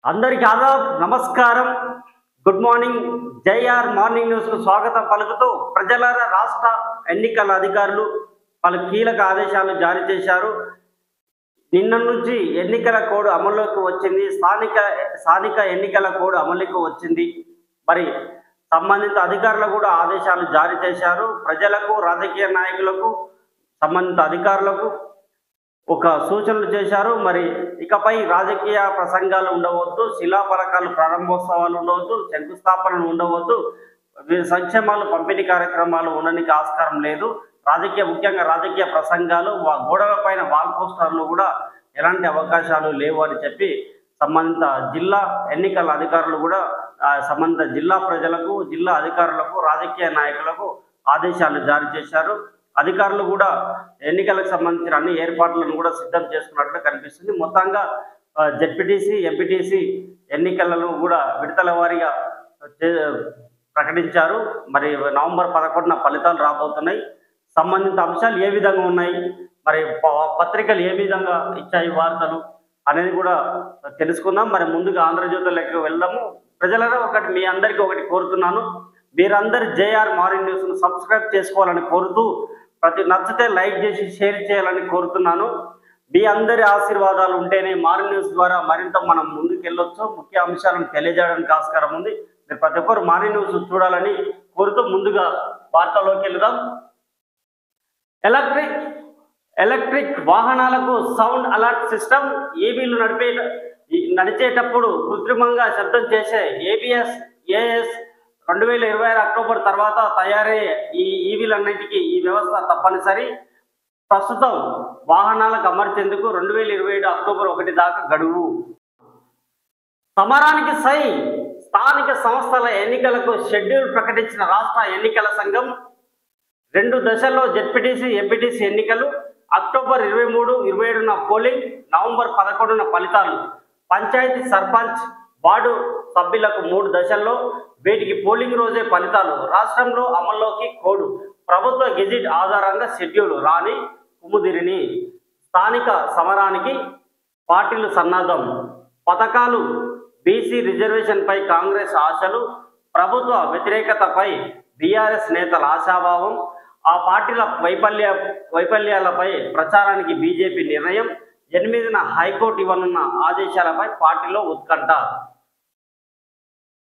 అందరికి ఆదాబ్ నమస్కారం good morning జైఆర్ morning news కు స్వాగతం పలుకుతూ ప్రజలారా రాష్ట్ర ఎన్నికల అధికారులు పలు కీలక ఆదేశాలు జారీ చేశారు. నిన్న నుంచి ఎన్నికల కోడ్ అమల్లోకి వచ్చింది. స్థానిక ఎన్నికల కోడ్ అమలుకి వచ్చింది. మరి సంబంధిత అధికారులు కూడా ఆదేశాలు జారీ చేశారు. ప్రజలకు, రాజకీయ నాయకులకు, సంబంధిత అధికారులకు ఒక సూచనలు చేశారు. మరి ఇకపై రాజకీయ ప్రసంగాలు ఉండవద్దు, శిలాఫలకాలు ప్రారంభోత్సవాలు ఉండవద్దు, శంకుస్థాపనలు ఉండవద్దు, సంక్షేమాలు పంపిణీ కార్యక్రమాలు ఉండడానికి ఆస్కారం లేదు. ముఖ్యంగా రాజకీయ ప్రసంగాలు, గోడల పైన వాల్ పోస్టర్లు కూడా ఎలాంటి అవకాశాలు లేవు అని చెప్పి సంబంధిత జిల్లా ఎన్నికల అధికారులు కూడా సంబంధిత జిల్లా ప్రజలకు, జిల్లా అధికారులకు, రాజకీయ నాయకులకు ఆదేశాలు జారీ చేశారు. అధికారులు కూడా ఎన్నికలకు సంబంధించిన అన్ని ఏర్పాట్లను కూడా సిద్ధం చేసుకున్నట్లు కనిపిస్తుంది. మొత్తంగా జెడ్పీటీసీ, ఎంపీటీసీ ఎన్నికలను కూడా విడతల వారీగా ప్రకటించారు. మరి నవంబర్ 11న ఫలితాలు రాబోతున్నాయి. సంబంధిత అంశాలు ఏ విధంగా ఉన్నాయి, మరి పత్రికలు ఏ విధంగా ఇచ్చాయి వార్తలు అనేది కూడా తెలుసుకుందాం. మరి ముందుగా ఆంధ్రజ్యోతిలోకి వెళ్దాము. ప్రజలలో మీ అందరికీ ఒకటి కోరుతున్నాను, మీరందరూ జేఆర్ మార్నింగ్ న్యూస్ను సబ్స్క్రైబ్ చేసుకోవాలని కోరుతూ, నచ్చితే లైక్ చేసి షేర్ చేయాలని కోరుతున్నాను. మీ అందరి ఆశీర్వాదాలు ఉంటేనే మార్నింగ్ న్యూస్ ద్వారా మరింత మనం ముందుకు వెళ్ళొచ్చు. ముఖ్య అంశాలను తెలియజేయడానికి ఆస్కారం ఉంది. మీరు ప్రతి ఒక్కరు మార్నింగ్ న్యూస్ చూడాలని కోరుతూ ముందుగా వార్తల్లోకి వెళ్దాం. ఎలక్ట్రిక్ వాహనాలకు సౌండ్ అలర్ట్ సిస్టమ్. ఈవీలు నడిచేటప్పుడు కృత్రిమంగా శబ్దం చేసే ABS 2026 అక్టోబర్ తర్వాత తయారయ్యే ఈ ఈవీలన్నింటికీ ఈ వ్యవస్థ తప్పనిసరి. ప్రస్తుతం వాహనాలకు అమర్చేందుకు 2027 అక్టోబర్ 1 దాకా గడువు. సమరానికి సై. స్థానిక సంస్థల ఎన్నికలకు షెడ్యూల్ ప్రకటించిన రాష్ట్ర ఎన్నికల సంఘం. 2 దశల్లో జెడ్పీటీసీ, ఎంపీటీసీ ఎన్నికలు. అక్టోబర్ 23, 27న పోలింగ్, నవంబర్ 11న ఫలితాలు. పంచాయతీ, సర్పంచ్, వార్డు సభ్యులకు 3 దశల్లో, వీటికి పోలింగ్ రోజే ఫలితాలు. రాష్ట్రంలో అమల్లోకి కోడ్. ప్రభుత్వ గెజిట్ ఆధారంగా షెడ్యూల్. రాణి కుముదిరిని. స్థానిక సమరానికి పార్టీలు సన్నద్ధం. పథకాలు. బీసీ రిజర్వేషన్పై కాంగ్రెస్ ఆశలు. ప్రభుత్వ వ్యతిరేకతపై బీఆర్ఎస్ నేతల ఆశాభావం. ఆ పార్టీల వైఫల్యాలపై ప్రచారానికి బీజేపీ నిర్ణయం. 8న హైకోర్టు ఇవ్వనున్న ఆదేశాలపై పార్టీలో ఉత్కంఠ.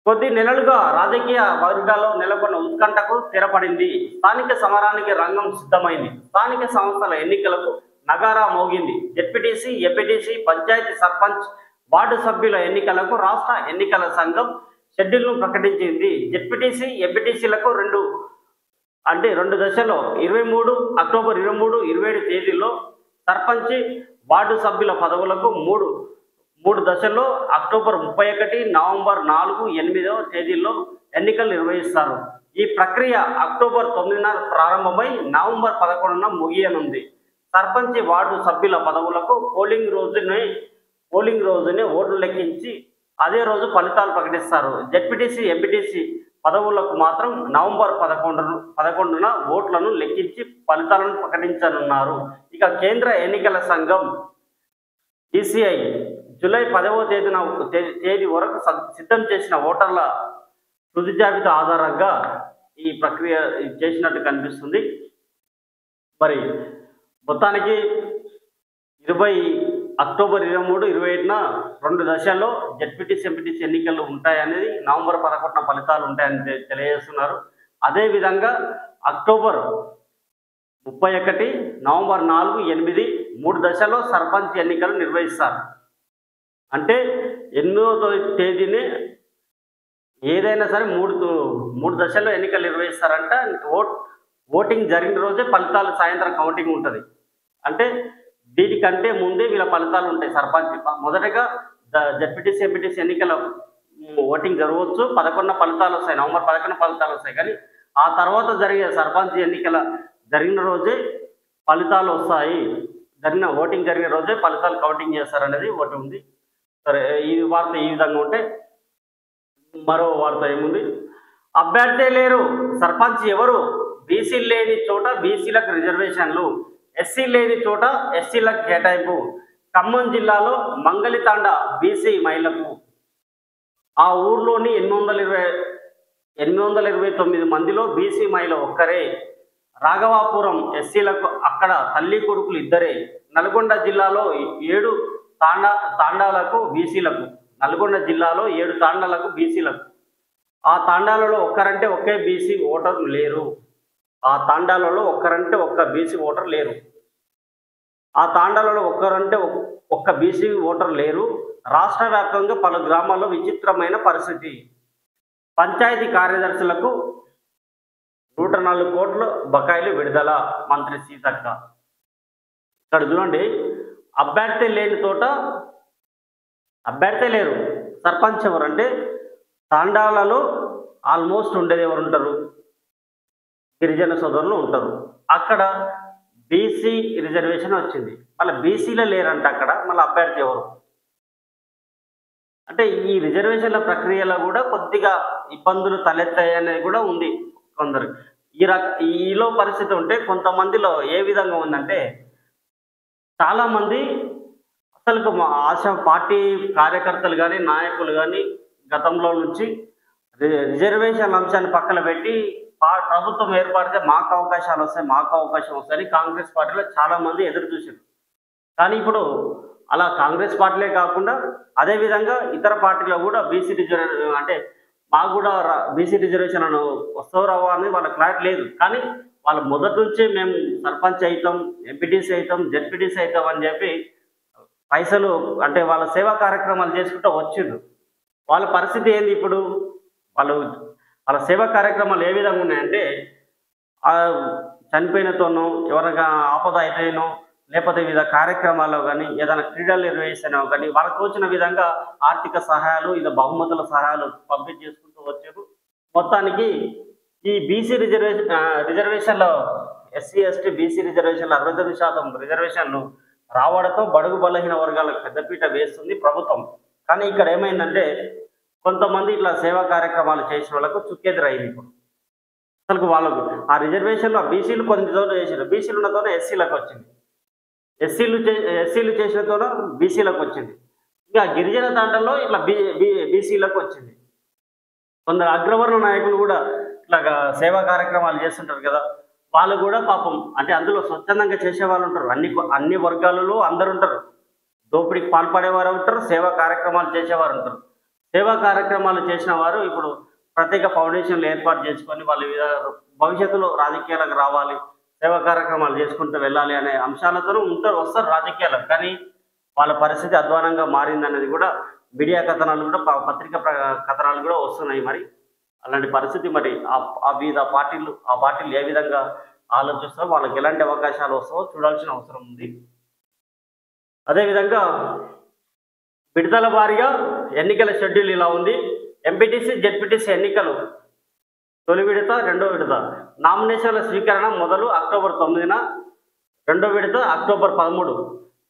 కొద్ది నెలలుగా రాజకీయ వర్గాల్లో నెలకొన్న ఉత్కంఠకు తెరపడింది. స్థానిక సమరానికి రంగం సిద్ధమైంది. స్థానిక సంస్థల ఎన్నికలకు నగారా మోగింది. ZPTC, MPTC, panchayat, sarpanch, ward సభ్యుల ఎన్నికలకు రాష్ట్ర ఎన్నికల సంఘం షెడ్యూల్ను ప్రకటించింది. జెడ్పీటీసీ, ఎంపీటీసీలకు 2 దశల్లో అక్టోబర్ 23, 27 తేదీల్లో, సర్పంచ్, వార్డు సభ్యుల పదవులకు 3 దశల్లో అక్టోబర్ 31, నవంబర్ 4, 8వ తేదీల్లో ఎన్నికలు నిర్వహిస్తారు. ఈ ప్రక్రియ అక్టోబర్ 9న ప్రారంభమై నవంబర్ 11న ముగియనుంది. సర్పంచ్, వార్డు సభ్యుల పదవులకు పోలింగ్ రోజునే ఓట్లు లెక్కించి అదే రోజు ఫలితాలు ప్రకటిస్తారు. జెడ్పీటీసీ, ఎంపీటీసీ పదవులకు మాత్రం నవంబర్ 11న ఓట్లను లెక్కించి ఫలితాలను ప్రకటించనున్నారు. ఇక కేంద్ర ఎన్నికల సంఘం ఈసీఐ జూలై 10వ తేదీ వరకు సిద్ధం చేసిన ఓటర్ల తుది జాబితా ఆధారంగా ఈ ప్రక్రియ చేసినట్టు కనిపిస్తుంది. మరి మొత్తానికి అక్టోబర్ 23, 27న 2 దశల్లో జెడ్పీటీసీ, ఎంపీటీసీ ఎన్నికలు ఉంటాయనేది, నవంబర్ 11న ఫలితాలు ఉంటాయని తెలియజేస్తున్నారు. అదేవిధంగా అక్టోబర్ 31, నవంబర్ 4, 8, 3 దశల్లో సర్పంచ్ ఎన్నికలు నిర్వహిస్తారు. అంటే 8వ తేదీని ఏదైనా సరే 3 దశల్లో ఎన్నికలు నిర్వహిస్తారంట. ఓటింగ్ జరిగిన రోజే ఫలితాలు సాయంత్రం కౌంటింగ్ ఉంటుంది. అంటే వీటికంటే ముందే వీళ్ళ ఫలితాలు ఉంటాయి. సర్పంచ్ మొదటగా జెడ్పీటీసీ, ఎంపీటీసీ ఎన్నికల ఓటింగ్ జరగవచ్చు. 11న ఫలితాలు వస్తాయి, నవంబర్ 11న ఫలితాలు వస్తాయి. కానీ ఆ తర్వాత జరిగే సర్పంచ్ ఎన్నికల జరిగిన రోజే ఫలితాలు వస్తాయి. ఓటింగ్ జరిగిన రోజే ఫలితాలు కౌంటింగ్ చేస్తారనేది ఒకటి ఉంది. సరే, ఈ వార్త ఈ విధంగా ఉంటే మరో వార్త ఏముంది? అభ్యర్థే లేరు, సర్పంచ్ ఎవరు? బీసీ లేని చోట బీసీలకు రిజర్వేషన్లు, ఎస్సీ లేని చోట ఎస్సీలకు కేటాయింపు. ఖమ్మం జిల్లాలో మంగళితాండ బీసీ మహిళకు ఆ ఊర్లోని 829 మందిలో బీసీ మహిళ ఒక్కరే. రాఘవాపురం ఎస్సీలకు అక్కడ తల్లి కొడుకులు ఇద్దరే. నల్గొండ జిల్లాలో 7 తాండాలకు బీసీలకు. నల్గొండ జిల్లాలో 7 తాండాలకు బీసీలకు. ఆ తాండాలలో ఒక్కరంటే ఒకే బీసీ ఓటర్ లేరు. ఆ తాండాలలో ఒక్కరంటే ఒక్క బీసీ ఓటర్ లేరు. ఆ తాండాలలో ఒక్కరంటే ఒక్క బీసీ ఓటర్ లేరు. రాష్ట్ర వ్యాప్తంగా పలు గ్రామాల్లో విచిత్రమైన పరిస్థితి. పంచాయతీ కార్యదర్శులకు 104 కోట్ల బకాయిలు విడుదల. మంత్రి సీతక్క. ఇక్కడ చూడండి, అభ్యర్థి లేని తోట అభ్యర్థి లేరు. సర్పంచ్ ఎవరంటే తాండాలలో ఆల్మోస్ట్ ఉండేది ఎవరు ఉంటారు? గిరిజన సోదరులు ఉంటారు. అక్కడ బీసీ రిజర్వేషన్ వచ్చింది, మళ్ళీ బీసీలో లేరంట అక్కడ. మళ్ళీ అభ్యర్థి ఎవరు అంటే ఈ రిజర్వేషన్ల ప్రక్రియలో కూడా కొద్దిగా ఇబ్బందులు తలెత్తాయి అనేది కూడా ఉంది కొందరు. ఈలో పరిస్థితి ఉంటే కొంతమందిలో ఏ విధంగా ఉందంటే, చాలామంది అసలు ఆశా పార్టీ కార్యకర్తలు కానీ నాయకులు కానీ గతంలో నుంచి రిజర్వేషన్ అంశాన్ని పక్కన పెట్టి ప్రభుత్వం ఏర్పడితే మాకు అవకాశాలు వస్తాయి, మాకు అవకాశం వస్తాయని కాంగ్రెస్ పార్టీలో చాలామంది ఎదురు చూశారు. కానీ ఇప్పుడు అలా కాంగ్రెస్ పార్టీలే కాకుండా అదేవిధంగా ఇతర పార్టీలో కూడా బీసీ రిజర్వేషన్ అంటే మాకు కూడా బీసీ రిజర్వేషన్ అని వస్తావు రావా అని వాళ్ళ క్లారిటీ లేదు. కానీ వాళ్ళు మొదటి నుంచే మేము సర్పంచ్ అవుతాం, ఎంపీటీసీ అవుతాం, జెడ్పీటీసీ అవుతాం అని చెప్పి పైసలు అంటే వాళ్ళ సేవా కార్యక్రమాలు చేసుకుంటూ వచ్చిండ్రు. వాళ్ళ పరిస్థితి ఏంది ఇప్పుడు? వాళ్ళ సేవా కార్యక్రమాలు ఏ విధంగా ఉన్నాయంటే, చనిపోయినతోనో ఎవరైనా ఆపద అయితేనో లేకపోతే వివిధ కార్యక్రమాల్లో కానీ ఏదైనా క్రీడలు నిర్వహిస్తేనో కానీ వాళ్ళకు వచ్చిన విధంగా ఆర్థిక సహాయాలు ఇది బహుమతుల సహాయాలు పంపిణీ చేసుకుంటూ వచ్చారు. మొత్తానికి ఈ బీసీ రిజర్వేషన్లో ఎస్సీ ఎస్టీ బీసీ రిజర్వేషన్లు 69% రిజర్వేషన్లు రావడంతో బడుగు బలహీన వర్గాలకు పెద్దపీట వేస్తుంది ప్రభుత్వం. కానీ ఇక్కడ ఏమైందంటే కొంతమంది ఇట్లా సేవా కార్యక్రమాలు చేసిన వాళ్ళకు చుక్కెదురైంది. ఇప్పుడు అసలు వాళ్ళకు ఆ రిజర్వేషన్లో బీసీలు కొన్ని చోట్ల చేసారు, బీసీలు ఉన్నతోనే ఎస్సీలకు వచ్చింది, ఎస్సీలు చేసినతోనే బీసీలకు వచ్చింది. ఇంకా గిరిజన తాండల్లో ఇట్లా బీసీలకు వచ్చింది. కొందరు అగ్రవర్ణ నాయకులు కూడా ఇట్లాగా సేవా కార్యక్రమాలు చేస్తుంటారు కదా, వాళ్ళు కూడా పాపం అంటే అందులో స్వచ్ఛందంగా చేసేవాళ్ళు ఉంటారు. అన్ని వర్గాలలో అందరు ఉంటారు. దోపిడీకి పాల్పడేవారు ఉంటారు, సేవా కార్యక్రమాలు చేసేవారు ఉంటారు. సేవా కార్యక్రమాలు చేసిన వారు ఇప్పుడు ప్రత్యేక ఫౌండేషన్లు ఏర్పాటు చేసుకొని వాళ్ళు భవిష్యత్తులో రాజకీయాలకు రావాలి, సేవా కార్యక్రమాలు చేసుకుంటూ వెళ్ళాలి అనే అంశాలతో వస్తారు రాజకీయాలకు. కానీ వాళ్ళ పరిస్థితి అధ్వానంగా మారిందనేది కూడా మీడియా కథనాలు కూడా పత్రికా కథనాలు కూడా వస్తున్నాయి. మరి అలాంటి పరిస్థితి మరి ఆ పార్టీలు ఏ విధంగా ఆలోచిస్తారో, వాళ్ళకి ఎలాంటి అవకాశాలు వస్తావో చూడాల్సిన అవసరం ఉంది. అదేవిధంగా విడతల వారీగా ఎన్నికల షెడ్యూల్ ఇలా ఉంది. ఎంపీటీసీ జెడ్పీటీసీ ఎన్నికలు తొలి విడత, రెండో విడత. నామినేషన్ల స్వీకరణ మొదలు అక్టోబర్ 9న, రెండో విడత అక్టోబర్ 13,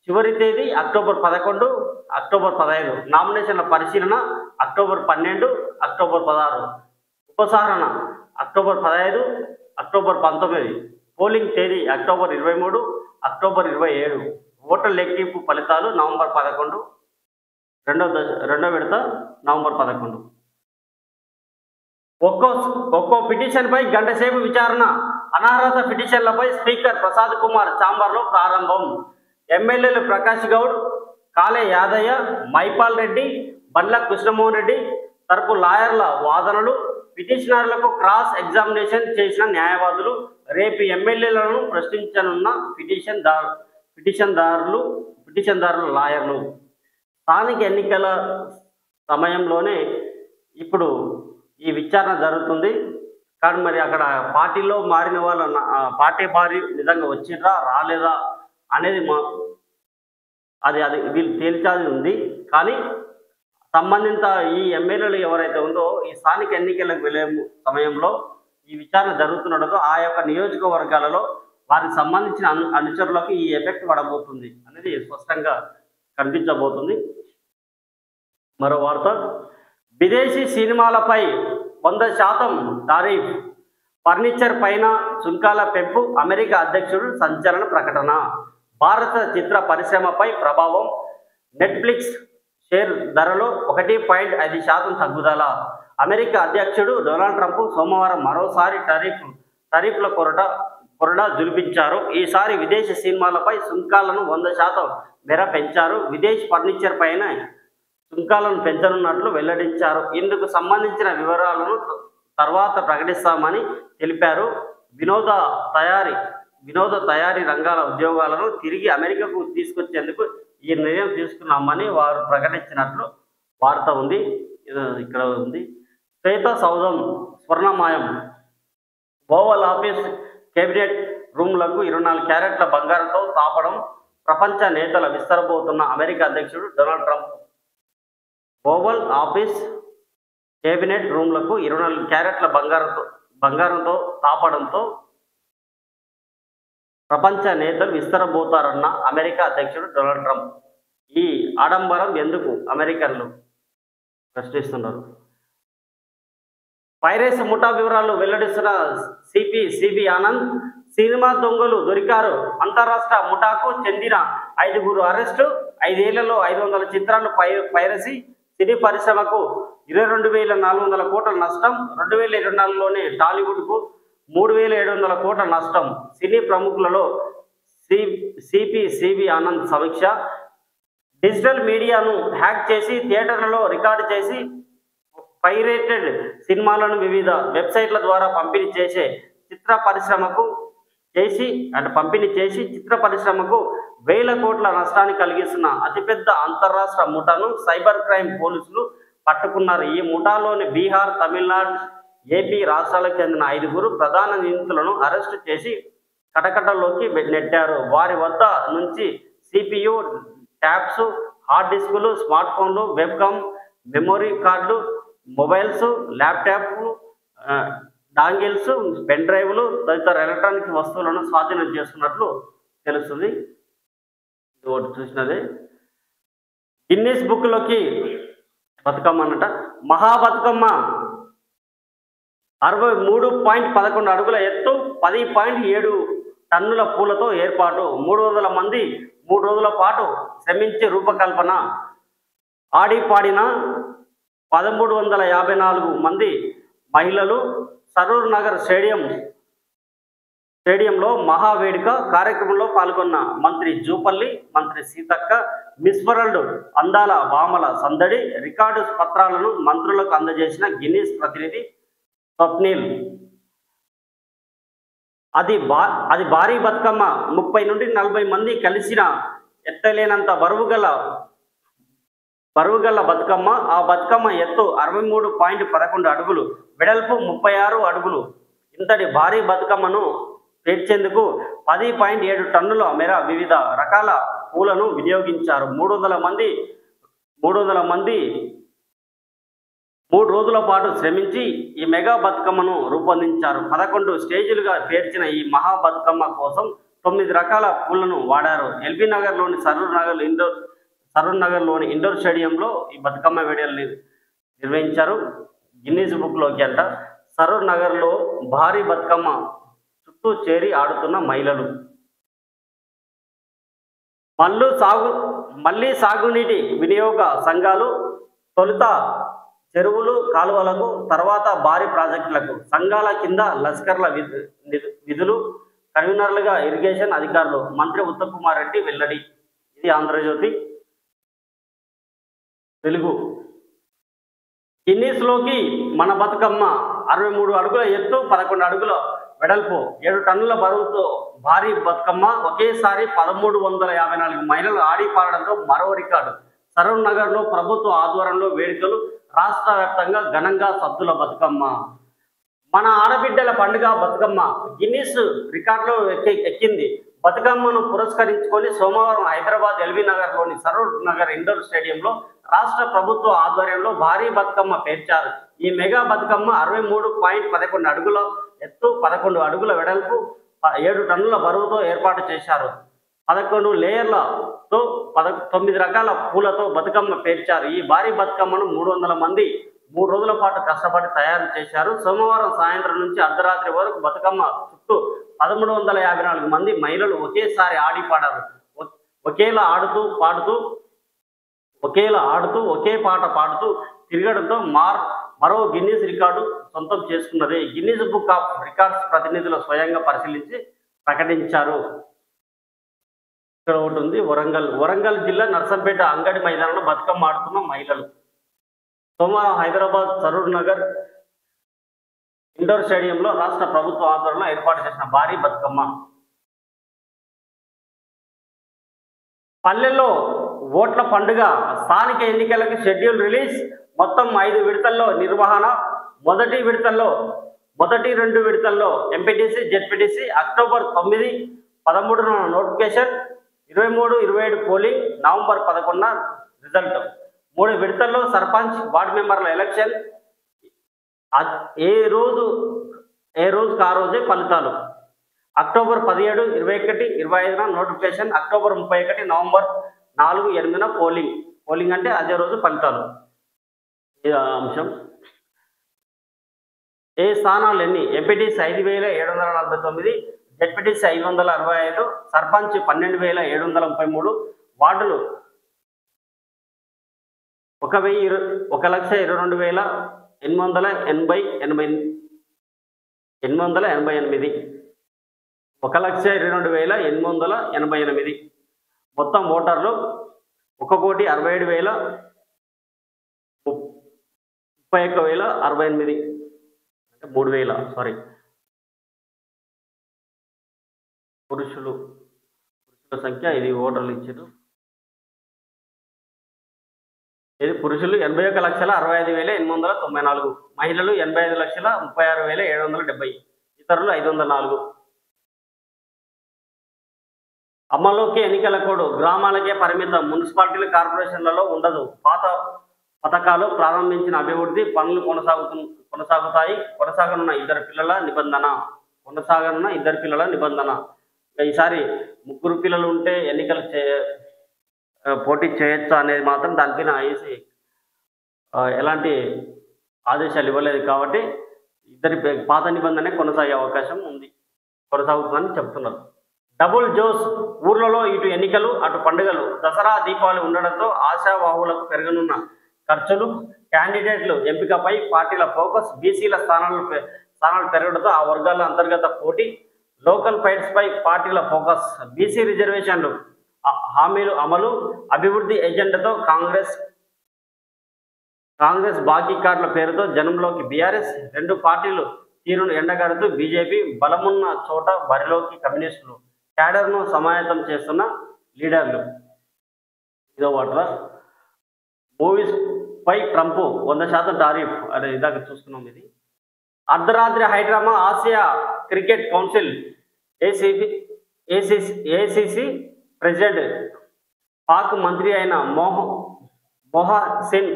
చివరి తేదీ అక్టోబర్ 11, అక్టోబర్ 15. నామినేషన్ల పరిశీలన అక్టోబర్ 12, అక్టోబర్ 16. ఉపసంహరణ అక్టోబర్ 15, అక్టోబర్ 19. పోలింగ్ తేదీ అక్టోబర్ 23, అక్టోబర్ 27. ఓట్ల లెక్కింపు ఫలితాలు నవంబర్ 11, రెండో విడత నవంబర్ 11. ఒక్కో పిటిషన్పై గంట సేపు విచారణ. అనర్హత పిటిషన్లపై స్పీకర్ ప్రసాద్ కుమార్ ఛాంబర్లో ప్రారంభం. ఎమ్మెల్యేలు ప్రకాష్ గౌడ్, కాళే యాదయ్య, మైపాల్ రెడ్డి, బండ్ల కృష్ణమోహన్ రెడ్డి తరపు లాయర్ల వాదనలు. పిటిషనర్లకు క్రాస్ ఎగ్జామినేషన్ చేసిన న్యాయవాదులు. రేపు ఎమ్మెల్యేలను ప్రశ్నించనున్న పిటిషన్దారులు లాయర్లు. స్థానిక ఎన్నికల సమయంలోనే ఇప్పుడు ఈ విచారణ జరుగుతుంది. కానీ మరి అక్కడ పార్టీలో మారిన వాళ్ళ పార్టీ మారి నిజంగా వచ్చిండ్రా రాలేదా అనేది అది వీళ్ళు తేల్చాల్సి ఉంది. కానీ సంబంధిత ఈ ఎమ్మెల్యేలు ఎవరైతే ఉందో ఈ స్థానిక ఎన్నికలకు వెళ్ళే సమయంలో ఈ విచారణ జరుగుతుండటంతో ఆ యొక్క నియోజకవర్గాలలో వారికి సంబంధించిన అనుచరులకు ఈ ఎఫెక్ట్ పడబోతుంది అనేది స్పష్టంగా కనిపించబోతుంది. మరో వార్త, విదేశీ సినిమాలపై 100% టారిఫ్. ఫర్నిచర్ పైన సుంకాల పెంపు. అమెరికా అధ్యక్షుడు సంచలన ప్రకటన. భారత చిత్ర పరిశ్రమపై ప్రభావం. నెట్ఫ్లిక్స్ షేర్ ధరలో 1.5% తగ్గుదల. అమెరికా అధ్యక్షుడు డొనాల్డ్ ట్రంప్ సోమవారం మరోసారి టరీఫ్ల కొరడా జులిపించారు. ఈసారి విదేశీ సినిమాలపై సుంకాలను 100% మేర పెంచారు. విదేశీ ఫర్నిచర్ పైన సుంకాలను పెంచనున్నట్లు వెల్లడించారు. ఇందుకు సంబంధించిన వివరాలను తర్వాత ప్రకటిస్తామని తెలిపారు. వినోద తయారీ రంగాల ఉద్యోగాలను తిరిగి అమెరికాకు తీసుకొచ్చేందుకు ఈ నిర్ణయం తీసుకున్నామని వారు ప్రకటించినట్లు వార్త ఉంది. ఇక్కడ ఉంది. శ్వేత సౌధం స్వర్ణమయం. ఓవల్ ఆఫీస్ కేబినెట్ రూమ్లకు 24 క్యారెట్ల బంగారంతో తాపడం. ప్రపంచ నేతల విస్తరబోతున్న అమెరికా అధ్యక్షుడు Donald Trump oval office cabinet రూమ్లకు 24 క్యారెట్ల బంగారంతో తాపడంతో ప్రపంచ నేతలు విస్తరబోతారన్న అమెరికా అధ్యక్షుడు డొనాల్డ్ ట్రంప్. ఈ ఆడంబరం ఎందుకు అమెరికన్లు ప్రశ్నిస్తున్నారు. పైరేస్ ముఠా వివరాలు వెల్లడిస్తున్న సిబి ఆనంద్. సినిమా దొంగలు దొరికారు. అంతరాష్ట్ర ముఠాకు చెందిన 5గురు అరెస్టు. 5 ఏళ్లలో 500 చిత్రాలు పైరసీ. సినీ పరిశ్రమకు 22,400 కోట్ల నష్టం. 2024లోనే టాలీవుడ్కు 3,700 కోట్ల నష్టం. సినీ ప్రముఖులలో సిబి ఆనంద్ సమీక్ష. డిజిటల్ మీడియాను హ్యాక్ చేసి థియేటర్లలో రికార్డు చేసి పైరేటెడ్ సినిమాలను వివిధ వెబ్సైట్ల ద్వారా పంపిణీ చేసి చిత్ర పరిశ్రమకు వేల కోట్ల నష్టాన్ని కలిగిస్తున్న అతిపెద్ద అంతర్రాష్ట్ర ముఠాను సైబర్ క్రైమ్ పోలీసులు పట్టుకున్నారు. ఈ ముఠాలోని బీహార్, తమిళనాడు, ఏపీ రాష్ట్రాలకు చెందిన 5గురు ప్రధాన నిందితులను అరెస్టు చేసి కటకటలోకి నెట్టారు. వారి వద్ద నుంచి CPU, ట్యాబ్స్, హార్డ్ డిస్కులు, స్మార్ట్ ఫోన్లు, వెబ్కామ్, మెమొరీ కార్డులు, మొబైల్స్, ల్యాప్టాప్లు, డాంగిల్స్, పెన్ డ్రైవ్లు తదితర ఎలక్ట్రానిక్ వస్తువులను స్వాధీనం చేసుకున్నట్లు తెలుస్తుంది. ఇది ఒకటి చూసినది. గిన్నీస్ బుక్లోకి బతుకమ్మ అన్నట. మహాబతుకమ్మ 63.11 అడుగుల ఎత్తు, 10.7 టన్నుల పూలతో ఏర్పాటు. 300 మంది 3 రోజుల పాటు శ్రమించి రూపకల్పన. ఆడిపాడిన 1354 మంది మహిళలు. సరూర్ నగర్ స్టేడియంలో మహావేడుక కార్యక్రమంలో పాల్గొన్న మంత్రి జూపల్లి, మంత్రి సీతక్క. మిస్ వరల్డ్ అందాల వామల సందడి. రికార్డు పత్రాలను మంత్రులకు అందజేసిన గిన్నీస్ ప్రతినిధి స్వప్నిల్. అది భారీ బతుకమ్మ. 30 నుండి 40 మంది కలిసిన ఎత్తలేనంత బరువుగల బతుకమ్మ. ఆ బతుకమ్మ ఎత్తు 63.11 అడుగులు, వెడల్పు 36 అడుగులు. ఇంతటి భారీ బతుకమ్మను పేర్చేందుకు 10.7 టన్నుల మేర వివిధ రకాల పూలను వినియోగించారు. 300 మంది 3 రోజుల పాటు శ్రమించి ఈ మెగా బతుకమ్మను రూపొందించారు. 11 స్టేజీలుగా పేర్చిన ఈ మహా బతుకమ్మ కోసం 9 రకాల పూలను వాడారు. ఎల్బీ నగర్లోని సరూర్ నగర్లోని ఇండోర్ స్టేడియంలో ఈ బతుకమ్మ వేడుకలు నిర్వహించారు. గిన్నీస్ బుక్లోకి అంట. సరూర్ నగర్లో భారీ బతుకమ్మ చుట్టూ చేరి ఆడుతున్న మహిళలు. మళ్ళీ సాగునీటి వినియోగ సంఘాలు. తొలుత చెరువులు, కాలువలకు, తర్వాత భారీ ప్రాజెక్టులకు. సంఘాల కింద లష్కర్ల విధులు. కన్వీనర్లుగా ఇరిగేషన్ అధికారులు. మంత్రి ఉత్తమ్ కుమార్ రెడ్డి వెల్లడి. ఇది ఆంధ్రజ్యోతి తెలుగు. గిన్నీస్లోకి మన బతుకమ్మ 63 అడుగుల ఎత్తు, 11 అడుగుల వెడల్పు, 7 టన్నుల బరువుతో భారీ బతుకమ్మ. ఒకేసారి 1354 మహిళలు ఆడి పాడడంతో మరో రికార్డు. సరూర్ నగర్లో ప్రభుత్వ ఆధ్వర్యంలో వేడుకలు. రాష్ట్ర వ్యాప్తంగా ఘనంగా సద్దుల బతుకమ్మ. మన ఆడబిడ్డల పండుగ బతుకమ్మ గిన్నీస్ రికార్డులో ఎక్కింది. బతుకమ్మను పురస్కరించుకొని సోమవారం హైదరాబాద్ ఎల్బీ నగర్లోని సరూర్ నగర్ ఇండోర్ స్టేడియంలో రాష్ట్ర ప్రభుత్వ ఆధ్వర్యంలో భారీ బతుకమ్మ పేర్చారు. ఈ మెగా బతుకమ్మ 63.11 అడుగుల ఎత్తు, 11 అడుగుల వెడల్పు, 7 టన్నుల బరువుతో ఏర్పాటు చేశారు. 11 లేయర్లతో 9 రకాల పూలతో బతుకమ్మ పేర్చారు. ఈ భారీ బతుకమ్మను 300 మంది 3 రోజుల పాటు కష్టపడి తయారు చేశారు. సోమవారం సాయంత్రం నుంచి అర్ధరాత్రి వరకు బతుకమ్మ చుట్టూ 1354 మంది మహిళలు ఒకేసారి ఆడి పాడారు. ఒకేలా ఆడుతూ పాడుతూ ఒకేలా ఆడుతూ ఒకే పాట పాడుతూ తిరగడంతో మరో గిన్నీస్ రికార్డు సొంతం చేసుకున్నది. గిన్నీస్ బుక్ ఆఫ్ రికార్డ్స్ ప్రతినిధులు స్వయంగా పరిశీలించి ప్రకటించారు. ఇక్కడ ఒకటి ఉంది, వరంగల్ జిల్లా నర్సంపేట అంగడి మైదానంలో బతుకమ్మ ఆడుతున్న మహిళలు. సోమవారం హైదరాబాద్ సరూర్ నగర్ ఇండోర్ స్టేడియంలో రాష్ట్ర ప్రభుత్వ ఆధ్వర్యంలో ఏర్పాటు చేసిన భారీ బతుకమ్మ. పల్లెల్లో ఓట్ల పండుగ, స్థానిక ఎన్నికలకు షెడ్యూల్ రిలీజ్, మొత్తం 5 విడతల్లో నిర్వహణ. మొదటి 2 విడతల్లో MPTC, ZPTC October 9, 13 notification, 23, 27 polling, November 11 result. 3 విడతల్లో సర్పంచ్, వార్డు మెంబర్ల ఎలక్షన్. ఏ రోజుకు ఆ రోజే ఫలితాలు. October 17, 21, 25 notification, October 31, November 4, 8 polling అంటే అదే రోజు ఫలితాలు. ఈ అంశం. ఏ స్థానాలు ఎన్ని? ఎంపీటీసీ 5,749, జెడ్పీటీసీ 565, సర్పంచ్ 12,733, వార్డులు 1,22,888, 1,22,888. మొత్తం ఓటర్లు 1,61,031,068 అంటే 3,000. సారీ, పురుషుల సంఖ్య ఇది ఓటర్లు ఇచ్చారు. ఇది పురుషులు 81,65,894, మహిళలు 85,36,770, ఇతరులు 504. అమల్లోకి ఎన్నికల కోడ్, గ్రామాలకే పరిమితం, మున్సిపాలిటీలు, కార్పొరేషన్లలో ఉండదు. పాత పథకాలు ప్రారంభించిన అభివృద్ధి పనులు కొనసాగనున్న ఇద్దరు పిల్లల నిబంధన. ఈసారి 3 పిల్లలు ఉంటే ఎన్నికలు పోటీ చేయొచ్చా అనేది మాత్రం దానిపైన ఐసీ ఎలాంటి ఆదేశాలు ఇవ్వలేదు కాబట్టి ఇద్దరి పాత నిబంధనే కొనసాగే అవకాశం కొనసాగుతుందని చెప్తున్నారు. డబుల్ జోస్, ఊర్లలో ఇటు ఎన్నికలు అటు పండుగలు. దసరా, దీపావళి ఉండడంతో ఆశావాహులకు పెరగనున్న ఖర్చులు, క్యాండిడేట్లు ఎంపికపై పార్టీల ఫోకస్. బీసీల స్థానాలు పెరగడంతో ఆ వర్గాల అంతర్గత పోటీ. లోకల్ ఫైట్స్ పై పార్టీల ఫోకస్. బీసీ రిజర్వేషన్లు హామీలు అమలు, అభివృద్ధి ఎజెండాతో కాంగ్రెస్ బాకీ కార్డుల పేరుతో జనంలోకి బీఆర్ఎస్. 2 పార్టీలు తీరును ఎండగడుతూ బీజేపీ, బలమున్న చోట బరిలోకి కమ్యూనిస్టులు. క్యాడర్ను సమాయత్తం చేస్తున్న లీడర్లు. ఇదో వాట్రా. మూవీస్ పై ట్రంప్ 100% టారిఫ్. అదే ఇదాక చూస్తున్నాం. ఇది అర్ధరాత్రి high drama. Asia cricket council ACC president Pak మంత్రి అయిన మొహసిన్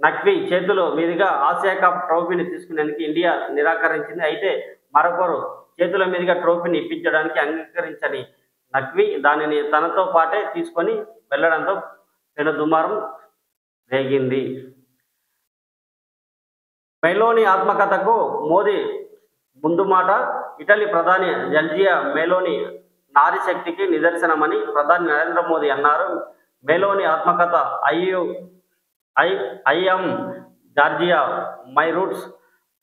నఖ్వీ చేతుల మీదుగా ఆసియా కప్ ట్రోఫీని తీసుకునేందుకు ఇండియా నిరాకరించింది. అయితే మరొకరు చేతుల మీదుగా ట్రోఫీని ఇప్పించడానికి అంగీకరించని నఖ్వీ దానిని తనతో పాటే తీసుకొని వెళ్లడంతో పెనుదుమారం రేగింది. మెలోని ఆత్మకథకు మోదీ ముందు మాట. ఇటలీ ప్రధాని జర్జియా మెలోని నారీ శక్తికి నిదర్శనమని ప్రధాని నరేంద్ర మోదీ అన్నారు. మెలోని ఆత్మకథ I am Giorgia, my roots,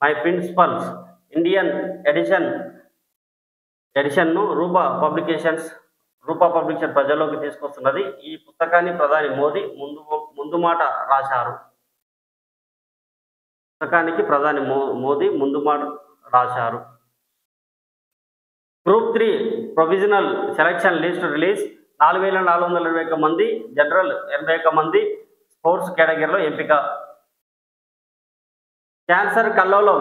my principles Indian ఎడిషన్ను రూపా పబ్లికేషన్ ప్రజల్లోకి తీసుకొస్తున్నది. ఈ పుస్తకాన్ని ప్రధాని మోదీ ముందు మాట రాశారు. Group 3 provisional selection list release. 4,421 మంది, జనరల్ 81 మంది, స్పోర్ట్స్ కేటగిరీలో ఎంపిక. క్యాన్సర్ కల్లోలం.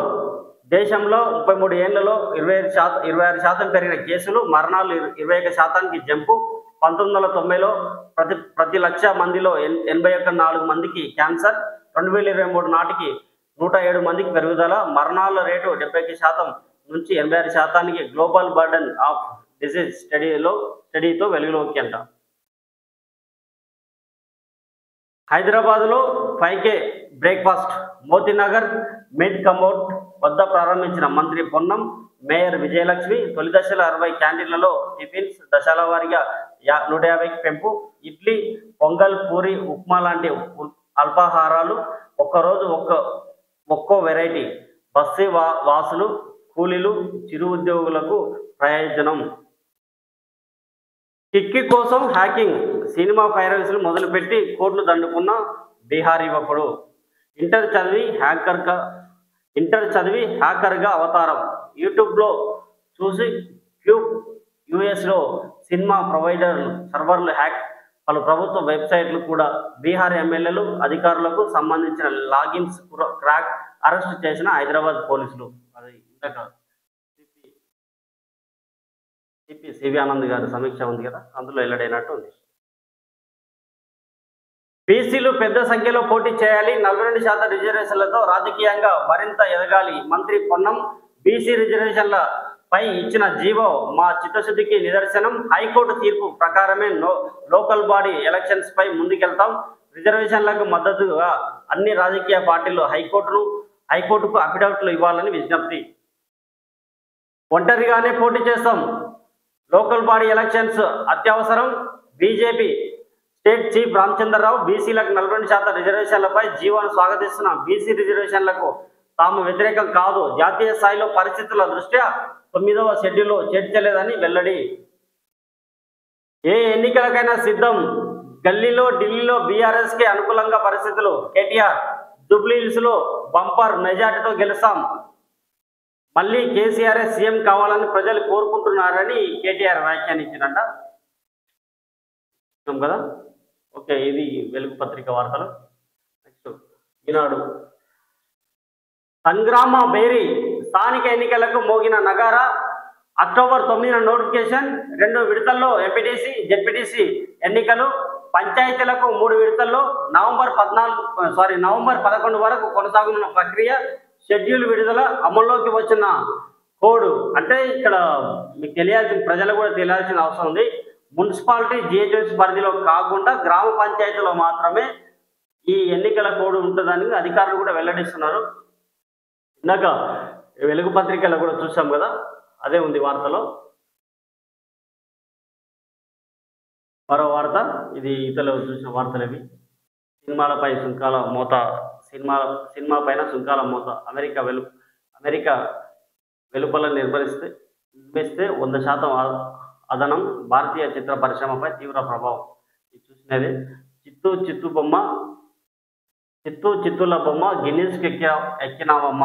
దేశంలో 33 ఏళ్లలో 26% పెరిగిన కేసులు, మరణాలు 21% జంపు. 1990లో ప్రతి లక్ష మందిలో 84 మందికి క్యాన్సర్. 2023 నాటికి 107 మందికి పెరుగుదల. మరణాల రేటు 70% నుంచి 86% గ్లోబల్ బర్డెన్ ఆఫ్ డిసీజ్ స్టడీతో వెలుగులోకి అంట. హైదరాబాద్లో 5K breakfast. Moti Nagar mid commode వద్ద ప్రారంభించిన మంత్రి పొన్నం, మేయర్ విజయలక్ష్మి. తొలి దశలో 60 క్యాంటీన్లలో టిఫిన్స్, దశల వారీగా 150కి పెంపు. ఇడ్లీ, పొంగల్, పూరి, ఉప్మా లాంటి అల్పాహారాలు ఒక్కరోజు ఒక్కో వెరైటీ. బస్సు వాసులు, కూలీలు, చిరు ఉద్యోగులకు ప్రయోజనం. కిక్కి కోసం హ్యాకింగ్, సినిమా పైరసీలు మొదలుపెట్టి కోట్లు దండుకున్న బీహార్ యువకుడు. ఇంటర్ చదివి హ్యాకర్గా అవతారం. యూట్యూబ్లో చూసి క్యూబ్ యుఎస్లో సినిమా సర్వర్లు హ్యాక్. పలు ప్రభుత్వ వెబ్సైట్లు కూడా. బీహార్ ఎమ్మెల్యేలు, అధికారులకు సంబంధించిన లాగిన్స్ క్రాక్. అరెస్టు చేసిన హైదరాబాద్ పోలీసులు. అది ఇంతక సివి ఆనంద్ గారి సమీక్ష ఉంది కదా, అందులో వెల్లడైనట్టు ఉంది. బీసీలు పెద్ద సంఖ్యలో పోటీ చేయాలి, 42% రిజర్వేషన్లతో రాజకీయంగా మరింత ఎదగాలి. మంత్రి పొన్నం. బీసీ రిజర్వేషన్లపై ఇచ్చిన జీవో మా చిత్తశుద్ధికి నిదర్శనం. హైకోర్టు తీర్పు ప్రకారమే లోకల్ బాడీ ఎలక్షన్స్ పై ముందుకెళ్తాం. రిజర్వేషన్లకు మద్దతుగా అన్ని రాజకీయ పార్టీలు హైకోర్టుకు అఫిడవిట్లు ఇవ్వాలని విజ్ఞప్తి. ఒంటరిగానే పోటీ చేస్తాం. లోకల్ బాడీ ఎలక్షన్స్ అత్యవసరం. BJP state chief Ramachandra Rao. బీసీలకు 42% రిజర్వేషన్లపై జీవోను స్వాగతిస్తున్నాం. బీసీ రిజర్వేషన్లకు తాము వ్యతిరేకం కాదు. జాతీయ స్థాయిలో పరిస్థితుల దృష్ట్యా 9వ షెడ్యూల్లో చేర్చలేదని వెల్లడి. ఏ ఎన్నికలకైనా సిద్ధం. గల్లీలో ఢిల్లీలో బీఆర్ఎస్కే అనుకూలంగా పరిస్థితులు. కేటీఆర్. జూబ్లీహిల్స్లో బంపర్ మెజార్టీతో గెలుస్తాం. మళ్ళీ కేసీఆర్ సీఎం కావాలని ప్రజలు కోరుకుంటున్నారని కేటీఆర్ వ్యాఖ్యానించినట్ట కదా. ఓకే, ఇది వెలుగు పత్రిక వార్తలు. నెక్స్ట్ ఈనాడు. సంగ్రామ బేరీ. స్థానిక ఎన్నికలకు మోగిన నగారా. October 9న notification. 2 విడతల్లో ఎంపీటీసీ, జెడ్పీటీసీ ఎన్నికలు. పంచాయతీలకు 3 విడతల్లో నవంబర్ 11 వరకు కొనసాగనున్న ప్రక్రియ. షెడ్యూల్ విడుదల. అమల్లోకి వచ్చిన కోడ్. అంటే ఇక్కడ మీకు ప్రజలకు కూడా తెలియాల్సిన అవసరం ఉంది. మున్సిపాలిటీ, జిహెచ్ఎంసీ పరిధిలో కాకుండా గ్రామ పంచాయతీలో మాత్రమే ఈ ఎన్నికల కోడ్ ఉంటుందని అధికారులు కూడా వెల్లడిస్తున్నారు. ఇందాక వెలుగు పత్రికలో కూడా చూసాం కదా, అదే ఉంది వార్తలో. మరో వార్త, ఇది ఇతరులు చూసిన వార్తలు ఇవి. సినిమాలపై సుంకాల మోత. సినిమా పైన సుంకాల మోత. అమెరికా వెలుపల నిర్మిస్తే 100% అదనం. భారతీయ చిత్ర పరిశ్రమపై తీవ్ర ప్రభావం. ఇది చూసినది. చిత్తూల బొమ్మ గిన్నీస్కి ఎక్కినావమ్మ.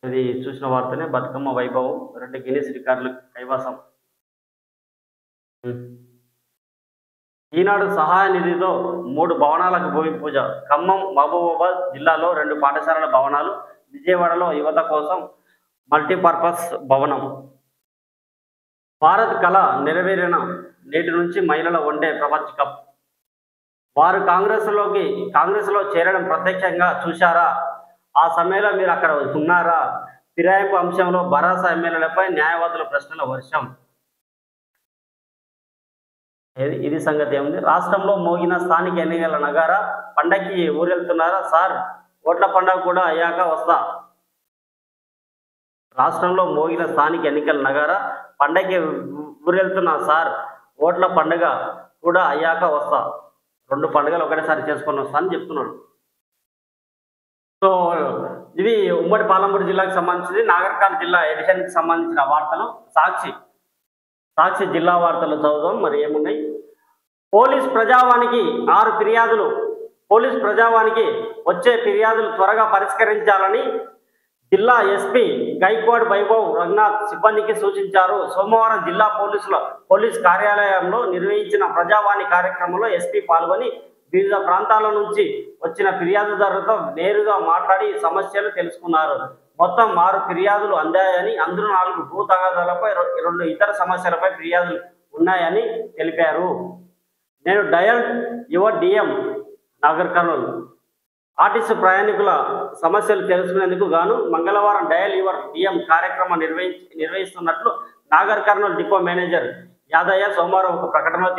ఇది చూసిన వార్తనే. బతుకమ్మ వైభవం 2 గిన్నీస్ రికార్డులు కైవసం. ఈనాడు. సహాయ నిధితో 3 భవనాలకు భూమి పూజ. ఖమ్మం, మహబూబాబాద్ జిల్లాలో 2 పాఠశాలల భవనాలు. విజయవాడలో యువత కోసం మల్టీపర్పస్ భవనం. భారత్ కళ నెరవేరిన. నేటి నుంచి మహిళల వన్డే ప్రపంచ కప్. వారు కాంగ్రెస్లో చేరడం ప్రత్యక్షంగా చూశారా? ఆ సమయంలో మీరు అక్కడ ఉన్నారా? ఫిరాయింపు అంశంలో భరాసా ఎమ్మెల్యేలపై న్యాయవాదుల ప్రశ్నల వర్షం. ఇది సంగతి ఏముంది. రాష్ట్రంలో మోగిన స్థానిక ఎన్నికల నగారా. పండగకి ఊరెళ్తున్నారా సార్? ఓట్ల పండగ కూడా అయ్యాక వస్తా. రాష్ట్రంలో మోగిన స్థానిక ఎన్నికల నగారా. పండగకి ఊరెళ్తున్నా సార్, ఓట్ల పండుగ కూడా అయ్యాక వస్తా. 2 పండుగలు ఒకటేసారి చేసుకొని వస్తా అని చెప్తున్నాడు. సో ఇది ఉమ్మడి పాలమూరు జిల్లాకు సంబంధించింది. నాగర్కర్నూలు జిల్లా ఎడిషన్కి సంబంధించిన వార్తలు. సాక్షి జిల్లా వార్తలు చదువుదాం. మరి ఏమున్నాయి? పోలీస్ ప్రజావానికి 6 ఫిర్యాదులు. పోలీస్ ప్రజావానికి వచ్చే ఫిర్యాదులు త్వరగా పరిష్కరించాలని జిల్లా ఎస్పీ గైక్వాడ్ వైభవ్ రంగనాథ్ సిబ్బందికి సూచించారు. సోమవారం జిల్లా పోలీస్ కార్యాలయంలో నిర్వహించిన ప్రజావాణి కార్యక్రమంలో ఎస్పీ పాల్గొని వివిధ ప్రాంతాల నుంచి వచ్చిన ఫిర్యాదుదారులతో నేరుగా మాట్లాడి సమస్యలు తెలుసుకున్నారు. మొత్తం 6 ఫిర్యాదులు అందాయని, అందులో 4 భూ తగాదాలపై, 2 ఇతర సమస్యలపై ఫిర్యాదులు ఉన్నాయని తెలిపారు. నేను dial your DM Nagarkurnool RTC ప్రయాణికుల సమస్యలు తెలుసుకునేందుకు గాను మంగళవారం డయల్ యువర్ డిఎం కార్యక్రమం నిర్వహిస్తున్నట్లు నాగర్కర్నూలు డిపో మేనేజర్ యాదయ్య సోమవారం ఒక ప్రకటనలో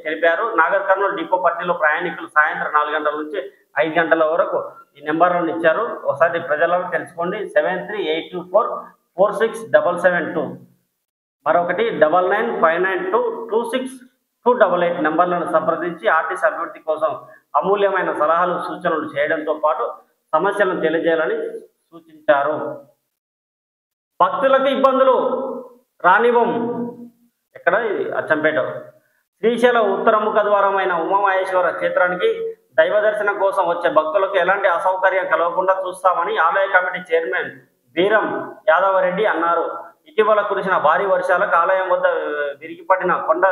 తెలిపారు. నాగర్కర్నూలు డిపో పరిధిలో ప్రయాణికులు సాయంత్రం 4 గంటల నుంచి 5 గంటల వరకు ఈ నెంబర్లను ఇచ్చారు. ఒకసారి ప్రజలకు తెలుసుకోండి. 7382446772 మరొకటి 9959926288 నెంబర్లను సంప్రదించి ఆర్టీసీ అభివృద్ధి కోసం అమూల్యమైన సలహాలు సూచనలు చేయడంతో పాటు సమస్యలను తెలియజేయాలని సూచించారు. భక్తులకు ఇబ్బందులు రానివ్వం. ఎక్కడ ఇది? అచ్చంపేట. శ్రీశైల ఉత్తరముఖ ద్వారమైన ఉమామహేశ్వర క్షేత్రానికి దైవ దర్శనం కోసం వచ్చే భక్తులకు ఎలాంటి అసౌకర్యం కలగకుండా చూస్తామని ఆలయ కమిటీ చైర్మన్ వీరం యాదవరెడ్డి అన్నారు. ఇటీవల కురిసిన భారీ వర్షాలకు ఆలయం వద్ద విరిగిపడిన కొండ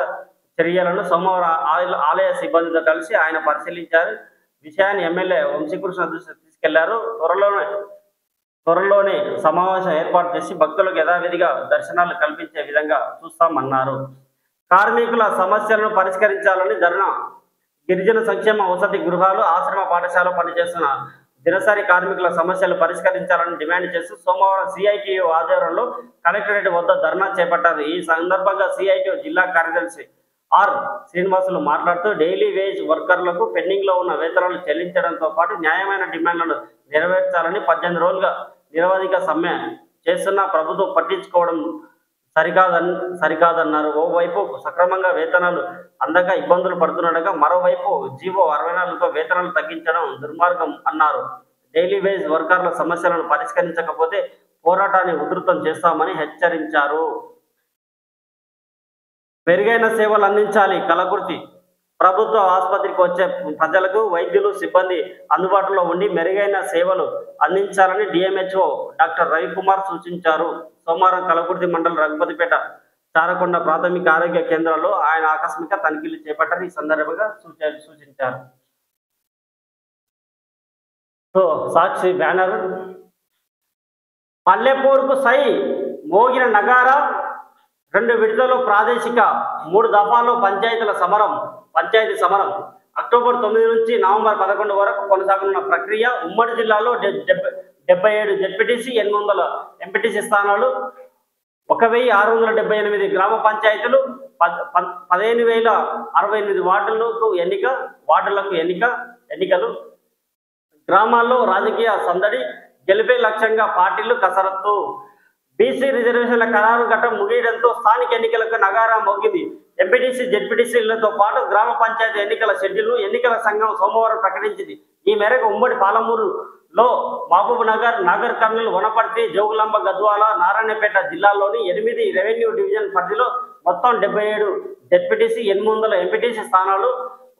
చర్యలను సోమవారం ఆలయ సిబ్బందితో కలిసి ఆయన పరిశీలించారు. విషయాన్ని ఎమ్మెల్యే వంశీకృష్ణ దృష్టికి తీసుకెళ్లారు. త్వరలోనే సమావేశం ఏర్పాటు చేసి భక్తులకు యథావిధిగా దర్శనాలు కల్పించే విధంగా చూస్తామన్నారు. కార్మికుల సమస్యలను పరిష్కరించాలని ధర్నా గిరిజన సంక్షేమ వసతి గృహాలు, ఆశ్రమ పాఠశాల పనిచేస్తున్న దినసరి కార్మికుల సమస్యలు పరిష్కరించాలని డిమాండ్ చేస్తూ సోమవారం సిఐటియు ఆధ్వర్యంలో కలెక్టరేట్ వద్ద ధర్నా చేపట్టారు. ఈ సందర్భంగా సిఐటియు జిల్లా కార్యదర్శి ఆర్ శ్రీనివాసులు మాట్లాడుతూ డైలీ వేజ్ వర్కర్లకు పెండింగ్ లో ఉన్న వేతనాలు చెల్లించడంతో పాటు న్యాయమైన డిమాండ్లను నెరవేర్చాలని 18 రోజులుగా నిరవధిక సమ్మె చేస్తున్న ప్రభుత్వం పట్టించుకోవడం సరికాదన్నారు. ఓవైపు సక్రమంగా వేతనాలు అందక ఇబ్బందులు పడుతుండగా మరోవైపు జీవో 64తో వేతనాలు తగ్గించడం దుర్మార్గం అన్నారు. డైలీ వేజ్ వర్కర్ల సమస్యలను పరిష్కరించకపోతే పోరాటాన్ని ఉధృతం చేస్తామని హెచ్చరించారు. మెరుగైన సేవలు అందించాలి. కలకుర్తి ప్రభుత్వ ఆసుపత్రికి వచ్చే ప్రజలకు వైద్యులు సిబ్బంది అందుబాటులో ఉండి మెరుగైన సేవలు అందించాలని డిఎంహెచ్ఓ డాక్టర్ రవికుమార్ సూచించారు. సోమవారం కలకుర్తి మండలం రఘుపతిపేట చారకొండ ప్రాథమిక ఆరోగ్య కేంద్రాల్లో ఆయన ఆకస్మిక తనిఖీలు చేపట్టారు. ఈ సందర్భంగా సూచించారు. సో సాక్షి బ్యానర్ పల్లెపూర్కు సై మోగిన నగారా 2 విడతల్లో ప్రాదేశిక 3 దఫాల్లో పంచాయతీ సమరం అక్టోబర్ 9 నుంచి నవంబర్ 11 వరకు కొనసాగనున్న ప్రక్రియ. ఉమ్మడి జిల్లాలో 77 జెడ్పీటీసీ, 800 ఎంపీటీసీ స్థానాలు, 1678 గ్రామ పంచాయతీలు, 15,068 వార్డులకు ఎన్నికలు. గ్రామాల్లో రాజకీయ సందడి, గెలిపే లక్ష్యంగా పార్టీలు కసరత్తు. బీసీ రిజర్వేషన్ల ఖరారు ఘట్టం ముగియడంతో స్థానిక ఎన్నికలకు నగారా మోగింది. ఎంపీటీసీ, జెడ్పీటీసీలతో పాటు గ్రామ పంచాయతీ ఎన్నికల షెడ్యూల్ను ఎన్నికల సంఘం సోమవారం ప్రకటించింది. ఈ మేరకు ఉమ్మడి పాలమూరులో మహబూబ్ నగర్, నాగర్ కర్నూలు, వనపర్తి, జోగులాంబ, గద్వాల, నారాయణపేట జిల్లాల్లోని 8 రెవెన్యూ డివిజన్ పరిధిలో మొత్తం 77 జెడ్పీటీసీ, 800 ఎంపీటీసీ స్థానాలు,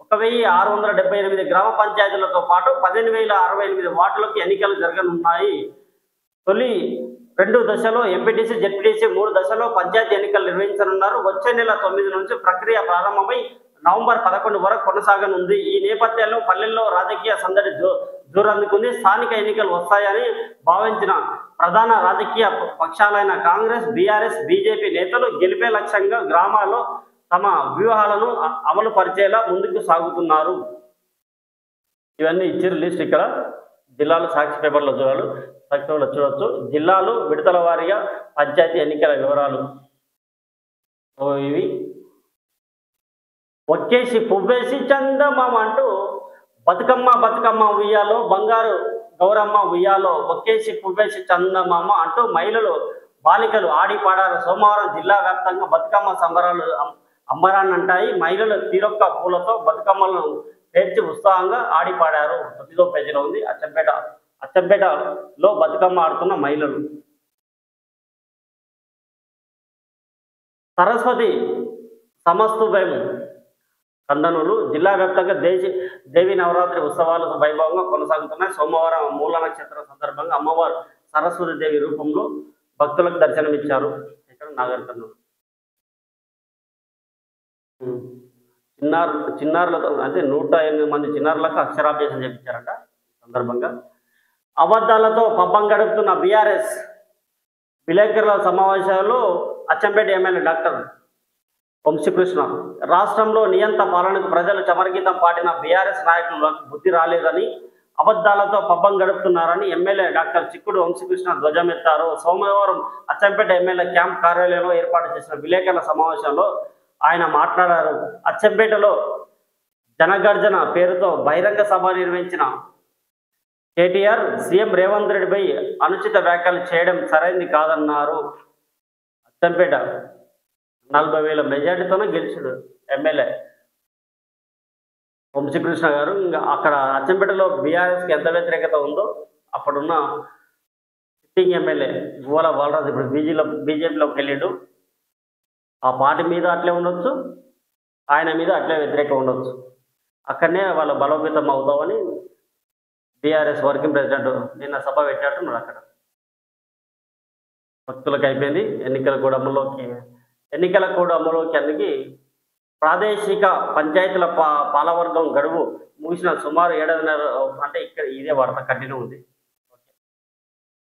1678 గ్రామ పంచాయతీలతో పాటు 15,068 వార్డులకు ఎన్నికలు జరగనున్నాయి. తొలి 2 దశలో ఎంపీటీసీ, జెడ్పీటీసీ, 3 దశలో పంచాయతీ ఎన్నికలు నిర్వహించనున్నారు. వచ్చే నెల 9 నుంచి ప్రక్రియ ప్రారంభమై నవంబర్ 11 వరకు కొనసాగనుంది. ఈ నేపథ్యంలో పల్లెల్లో రాజకీయ సందడి జోరందుకుంది. స్థానిక ఎన్నికలు వస్తాయని భావించిన ప్రధాన రాజకీయ పక్షాలైన కాంగ్రెస్, బీఆర్ఎస్, బీజేపీ నేతలు గెలిపే లక్ష్యంగా గ్రామాల్లో తమ వ్యూహాలను అమలు పరిచేలా ముందుకు సాగుతున్నారు. ఇవన్నీ ఇచ్చారు లిస్ట్. ఇక్కడ జిల్లాలు సాక్షి పేపర్లో చూడవచ్చు. జిల్లాలు విడతల వారీగా పంచాయతీ ఎన్నికల వివరాలు ఇవి. వచ్చేసి పువ్వేసి చందమామ అంటూ బతుకమ్మ ఉయ్యాలో, బంగారు గౌరమ్మ ఉయ్యాలో, ఒక్కేసి పువ్వేసి చందమామ అంటూ మహిళలు, బాలికలు ఆడి పాడారు. సోమవారం జిల్లా వ్యాప్తంగా బతుకమ్మ సంబరాలు అంబరాన్నంటాయి. మహిళలు తీరొక్క పూలతో బతుకమ్మలను పేర్చి ఉత్సాహంగా ఆడి పాడారు. 9వ పేజీలో ఉంది. అచ్చంపేటలో బతుకమ్మ ఆడుతున్న మహిళలు. సరస్వతి సమస్తూపం కందనూరు జిల్లా వ్యాప్తంగా దేవి నవరాత్రి ఉత్సవాలు వైభవంగా కొనసాగుతున్నాయి. సోమవారం మూల నక్షత్రం సందర్భంగా అమ్మవారు సరస్వతి దేవి రూపంలో భక్తులకు దర్శనమిచ్చారు. ఇక్కడ నాగర్ కర్నూలు చిన్నారులతో అంటే 108 మంది చిన్నారులకు అక్షరాభ్యాసం చేయించారట. సందర్భంగా అబద్ధాలతో పబ్బం గడుపుతున్న బీఆర్ఎస్ విలేకరుల సమావేశాల్లో అచ్చంపేట ఎమ్మెల్యే డాక్టర్ వంశీకృష్ణ రాష్ట్రంలో నియంత పాలనకు ప్రజలు చమరగీతం పాడిన బీఆర్ఎస్ నాయకులకు బుద్ధి రాలేదని, అబద్ధాలతో పబ్బం గడుపుతున్నారని ఎమ్మెల్యే డాక్టర్ చిక్కుడు వంశీకృష్ణ ధ్వజమెత్తారు. సోమవారం అచ్చంపేట ఎమ్మెల్యే క్యాంప్ కార్యాలయంలో ఏర్పాటు చేసిన విలేకరుల సమావేశంలో ఆయన మాట్లాడారు. అచ్చంపేటలో జనగర్జన పేరుతో బహిరంగ సభ నిర్వహించిన కేటీఆర్ సీఎం రేవంత్ రెడ్డిపై అనుచిత వ్యాఖ్యలు చేయడం సరైంది కాదన్నారు. అచ్చంపేట 40,000 మెజార్టీతోనే గెలిచాడు ఎమ్మెల్యే వంశీకృష్ణ గారు. ఇంకా అక్కడ అచ్చంపేటలో బీఆర్ఎస్కి ఎంత వ్యతిరేకత ఉందో అప్పుడున్న సిట్టింగ్ ఎమ్మెల్యే గువ్వల బాలరాజు ఇప్పుడు బీజేపీలోకి వెళ్ళాడు. ఆ పార్టీ మీద అట్లే ఉండొచ్చు, ఆయన మీద అట్లే వ్యతిరేకం ఉండొచ్చు. అక్కడనే వాళ్ళ బలోపేతం అవుతామని బీఆర్ఎస్ వర్కింగ్ ప్రెసిడెంట్ నిన్న సభ పెట్టినట్టున్నాడు. అక్కడ భక్తులకు అయిపోయింది. ఎన్నికల కోడ్ అమలులోకి అందుకి ప్రాదేశిక పంచాయతీల పాలవర్గం గడువు ముగిసిన సుమారు 7.5 అంటే ఇక్కడ ఇదే వార్త కంటిన్యూ ఉంది.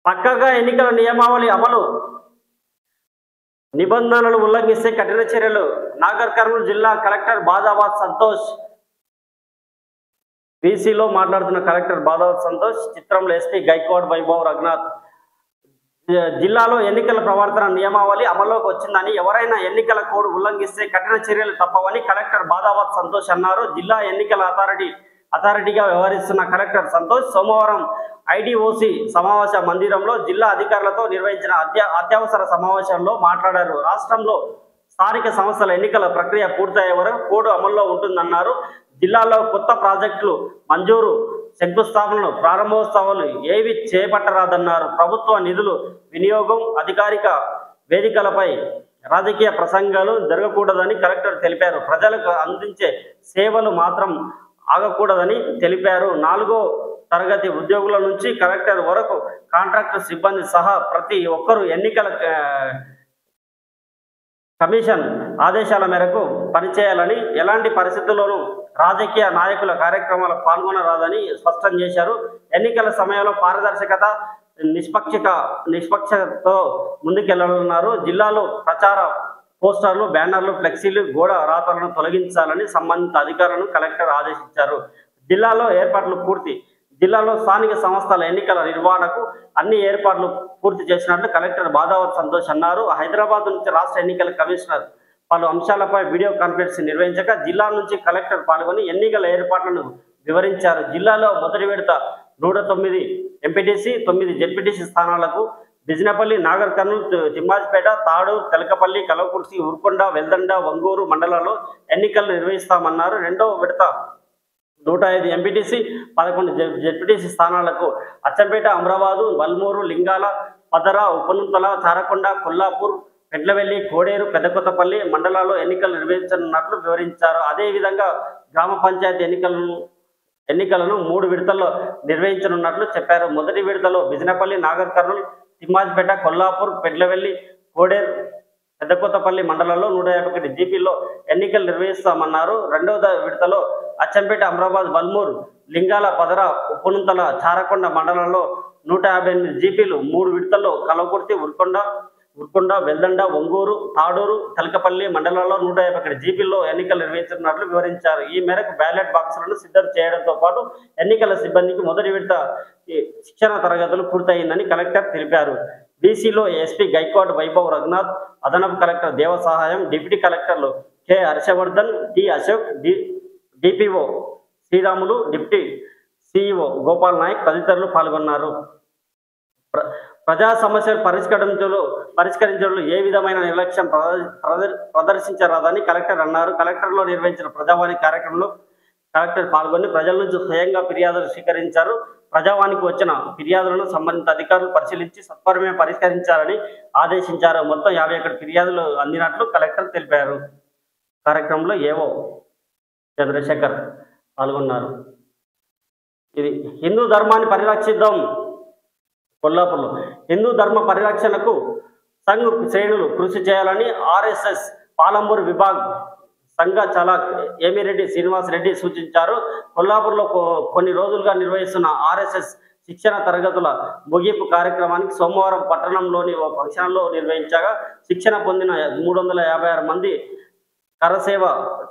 పక్కగా ఎన్నికల నియమావళి అమలు, నిబంధనలు ఉల్లంఘిస్తే కఠిన చర్యలు. నాగర్ కర్నూలు జిల్లా కలెక్టర్ బాదాబాద్ సంతోష్. బీసీలో మాట్లాడుతున్న కలెక్టర్ బాదాబాద్ సంతోష్. చిత్రంలో ఎస్పీ గైక్వాడ్ వైభవ్ రఘునాథ్. జిల్లాలో ఎన్నికల ప్రవర్తన నియమావళి అమల్లోకి వచ్చిందని, ఎవరైనా ఎన్నికల కోడ్ ఉల్లంఘిస్తే కఠిన చర్యలు తప్పవని కలెక్టర్ బాదాబాద్ సంతోష్ అన్నారు. జిల్లా ఎన్నికల అథారిటీగా వ్యవహరిస్తున్న కలెక్టర్ సంతోష్ సోమవారం ఐడిఓసి సమావేశ మందిరంలో జిల్లా అధికారులతో నిర్వహించిన అత్యవసర సమావేశంలో మాట్లాడారు. రాష్ట్రంలో స్థానిక సంస్థల ఎన్నికల ప్రక్రియ పూర్తయ్యే వరకు కోడ్ అమల్లో ఉంటుందన్నారు. జిల్లాలో కొత్త ప్రాజెక్టులు మంజూరు, శంకుస్థాపనలు, ప్రారంభోత్సవాలు ఏవి చేపట్టరాదన్నారు. ప్రభుత్వ నిధులు వినియోగం, అధికారిక వేదికలపై రాజకీయ ప్రసంగాలు జరగకూడదని కలెక్టర్ తెలిపారు. ప్రజలకు అందించే సేవలు మాత్రం ఆగకూడదని తెలిపారు. 4వ తరగతి ఉద్యోగుల నుంచి కలెక్టర్ వరకు కాంట్రాక్టర్ సిబ్బంది సహా ప్రతి ఒక్కరూ ఎన్నికల కమిషన్ ఆదేశాల మేరకు పనిచేయాలని, ఎలాంటి పరిస్థితుల్లోనూ రాజకీయ నాయకుల కార్యక్రమాలు పాల్గొనరాదని స్పష్టం చేశారు. ఎన్నికల సమయంలో పారదర్శకత, నిష్పక్షతతో ముందుకెళ్లాలన్నారు. జిల్లాలో ప్రచార పోస్టర్లు, బ్యానర్లు, ఫ్లెక్సీలు, గోడ రాతలను తొలగించాలని సంబంధిత అధికారులను కలెక్టర్ ఆదేశించారు. జిల్లాలో స్థానిక సంస్థల ఎన్నికల నిర్వహణకు అన్ని ఏర్పాట్లు పూర్తి చేసినట్లు కలెక్టర్ బాదావత్ సంతోష్ అన్నారు. హైదరాబాద్ నుంచి రాష్ట్ర ఎన్నికల కమిషనర్ పలు అంశాలపై వీడియో కాన్ఫరెన్స్ నిర్వహించగా జిల్లా నుంచి కలెక్టర్ పాల్గొని ఎన్నికల ఏర్పాట్లను వివరించారు. జిల్లాలో మొదటి విడత 109 ఎంపీటీసీ, 9 జెడ్పీటీసీ స్థానాలకు బిజినపల్లి, నాగర్ కర్నూలు, తిమ్మాజిపేట, తాడూరు, తెలకపల్లి, కలవకుర్తి, ఉరుకొండ, వెల్దండ, వంగూరు మండలాల్లో ఎన్నికలు నిర్వహిస్తామన్నారు. రెండవ విడత 105 ఎంపీటీసీ, 11 జెడ్పీటీసీ స్థానాలకు అచ్చంపేట, అమరాబాదు, వల్మూరు, లింగాల, పదర, ఉపనుంతల, చారకొండ, కొల్లాపూర్, పెండ్లవెల్లి, కోడేరు, పెద్దకొత్తపల్లి మండలాల్లో ఎన్నికలు నిర్వహించనున్నట్లు వివరించారు. అదేవిధంగా గ్రామ పంచాయతీ ఎన్నికలను 3 విడతల్లో నిర్వహించనున్నట్లు చెప్పారు. మొదటి విడతలో బిజినపల్లి, నాగర్ కర్నూలు, తిమ్మాజిపేట, కొల్లాపూర్, పెండ్లవెల్లి, కోడేరు, పెద్దకొత్తపల్లి మండలాల్లో 151 జీపీల్లో ఎన్నికలు నిర్వహిస్తామన్నారు. రెండవ విడతలో అచ్చంపేట, అమరాబాద్, వల్మూరు, లింగాల, పదర, ఉప్పునుంతల, చారకొండ మండలంలో 158 జీపీలు, 3 విడతల్లో కలవకుర్తి, ఉరుకొండ, వెల్దండ, ఒంగూరు, తాడూరు, తెలకపల్లి మండలాల్లో 151 జీపీల్లో ఎన్నికలు నిర్వహించనున్నట్లు వివరించారు. ఈ మేరకు బ్యాలెట్ బాక్సులను సిద్ధం చేయడంతో పాటు ఎన్నికల సిబ్బందికి మొదటి విడత శిక్షణ తరగతులు పూర్తయిందని కలెక్టర్ తెలిపారు. బీసీలో ఎస్పీ గైక్వాడ్ వైభవ్ రఘునాథ్, అదనపు కలెక్టర్ దేవ సహాయం, డిప్యూటీ కలెక్టర్లు K Harshavardhan, T Ashok, DPO Sriramulu, deputy CEO Gopal Naik తదితరులు పాల్గొన్నారు. ప్రజా సమస్యలు పరిష్కరించడంలో ఏ విధమైన నిర్లక్ష్యం ప్రదర్శించరాదని కలెక్టర్ అన్నారు. కలెక్టర్లో నిర్వహించిన ప్రజావాణి కార్యక్రమంలో కలెక్టర్ పాల్గొని ప్రజల నుంచి స్వయంగా ఫిర్యాదులు స్వీకరించారు. ప్రజావాణికి వచ్చిన ఫిర్యాదులను సంబంధిత అధికారులు పరిశీలించి సత్వరమే పరిష్కరించాలని ఆదేశించారు. మొత్తం 51 ఫిర్యాదులు అందినట్లు కలెక్టర్ తెలిపారు. కార్యక్రమంలో ఏవో చంద్రశేఖర్ పాల్గొన్నారు. ఇది హిందూ ధర్మాన్ని పరిరక్షిద్దాం. కొల్లాపూర్లో హిందూ ధర్మ పరిరక్షణకు సంఘ్ శ్రేణులు కృషి చేయాలని ఆర్ఎస్ఎస్ పాలంబూర్ విభాగ్ సంఘ చాలక్ ఏమిరెడ్డి శ్రీనివాసరెడ్డి సూచించారు. కొల్లాపూర్లో కొన్ని రోజులుగా నిర్వహిస్తున్న ఆర్ఎస్ఎస్ శిక్షణ తరగతుల ముగింపు కార్యక్రమానికి సోమవారం పట్టణంలోని ఓ ఫంక్షన్లో నిర్వహించగా శిక్షణ పొందిన 356 మంది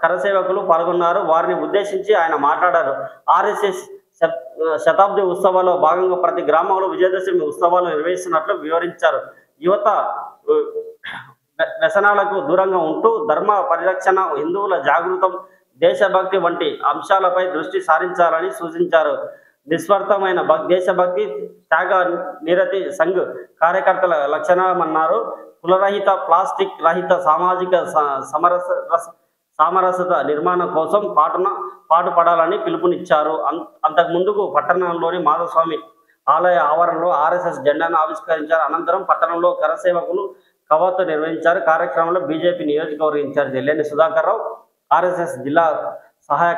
కరసేవకులు పాల్గొన్నారు. వారిని ఉద్దేశించి ఆయన మాట్లాడారు. ఆర్ఎస్ఎస్ శతాబ్ది ఉత్సవాల్లో భాగంగా ప్రతి గ్రామంలో విజయదశమి ఉత్సవాలు నిర్వహిస్తున్నట్లు వివరించారు. యువత వ్యసనాలకు దూరంగా ఉంటూ ధర్మ పరిరక్షణ, హిందువుల జాగృతం, దేశభక్తి వంటి అంశాలపై దృష్టి సారించాలని సూచించారు. నిస్వార్థమైన దేశభక్తి, త్యాగ నిరతి సంఘ్ కార్యకర్తల లక్షణమన్నారు. కులరహిత ప్లాస్టిక్ రహిత సామాజిక సామరస్యత నిర్మాణం కోసం పాటుపడాలని పిలుపునిచ్చారు. అంతకుముందుకు పట్టణంలోని మాధవస్వామి ఆలయ ఆవరణలో ఆర్ఎస్ఎస్ జెండాను ఆవిష్కరించారు. అనంతరం పట్టణంలో కరసేవకులు కవాతు నిర్వహించారు. కార్యక్రమంలో బీజేపీ నియోజకవర్గ ఇన్ఛార్జి ఎల్లేని సుధాకర్ రావు, ఆర్ఎస్ఎస్ జిల్లా సహాయ